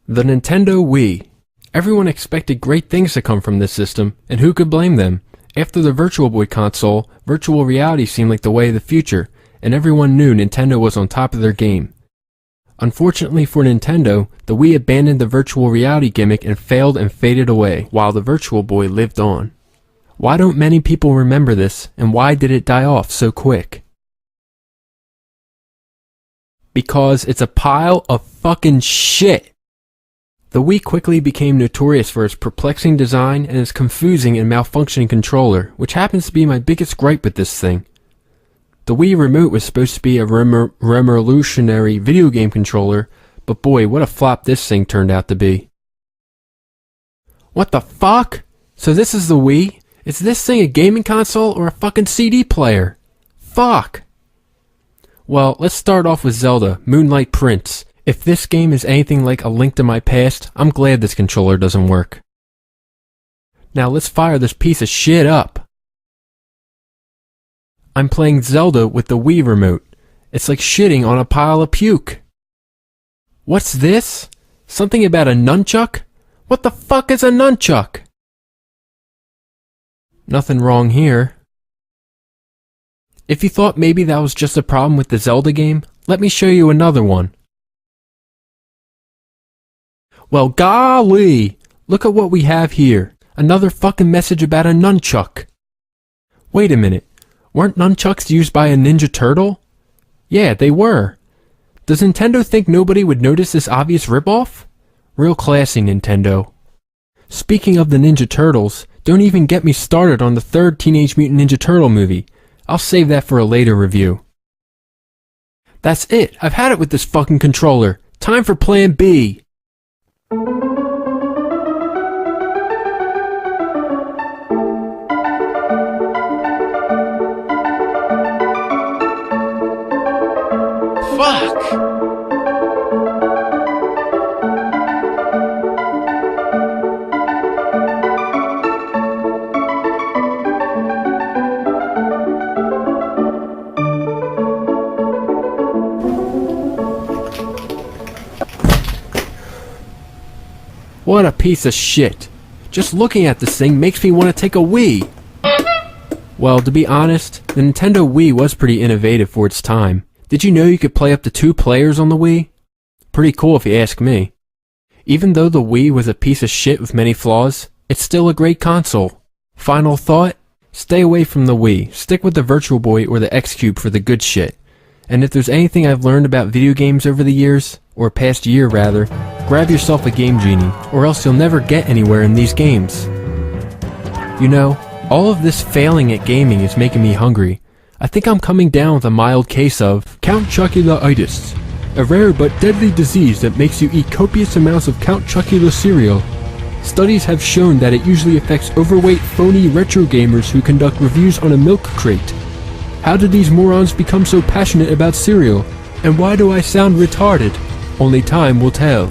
The Nintendo Wii. Everyone expected great things to come from this system, and who could blame them? After the Virtual Boy console, virtual reality seemed like the way of the future, and everyone knew Nintendo was on top of their game. Unfortunately for Nintendo, the Wii abandoned the virtual reality gimmick and failed and faded away, while the Virtual Boy lived on. Why don't many people remember this, and why did it die off so quick? Because it's a pile of fucking shit! The Wii quickly became notorious for its perplexing design and its confusing and malfunctioning controller, which happens to be my biggest gripe with this thing. The Wii Remote was supposed to be a revolutionary video game controller, but boy, what a flop this thing turned out to be. What the fuck? So this is the Wii? Is this thing a gaming console or a fucking CD player? Fuck! Well, let's start off with Zelda, Moonlight Prince. If this game is anything like A Link to My Past, I'm glad this controller doesn't work. Now let's fire this piece of shit up. I'm playing Zelda with the Wii Remote. It's like shitting on a pile of puke. What's this? Something about a nunchuck? What the fuck is a nunchuck? Nothing wrong here. If you thought maybe that was just a problem with the Zelda game, let me show you another one. Well, golly! Look at what we have here. Another fucking message about a nunchuck. Wait a minute. Weren't nunchucks used by a Ninja Turtle? Yeah, they were. Does Nintendo think nobody would notice this obvious ripoff? Real classy, Nintendo. Speaking of the Ninja Turtles, don't even get me started on the third Teenage Mutant Ninja Turtle movie. I'll save that for a later review. That's it. I've had it with this fucking controller. Time for Plan B. Fuck! What a piece of shit. Just looking at this thing makes me want to take a Wii. Well, to be honest, the Nintendo Wii was pretty innovative for its time. Did you know you could play up to 2 players on the Wii? Pretty cool if you ask me. Even though the Wii was a piece of shit with many flaws, it's still a great console. Final thought? Stay away from the Wii. Stick with the Virtual Boy or the X-Cube for the good shit. And if there's anything I've learned about video games over the years, or past year rather, grab yourself a Game Genie, or else you'll never get anywhere in these games. You know, all of this failing at gaming is making me hungry. I think I'm coming down with a mild case of Count Chocula-itis, a rare but deadly disease that makes you eat copious amounts of Count Chocula cereal. Studies have shown that it usually affects overweight, phony retro gamers who conduct reviews on a milk crate. How did these morons become so passionate about cereal? And why do I sound retarded? Only time will tell.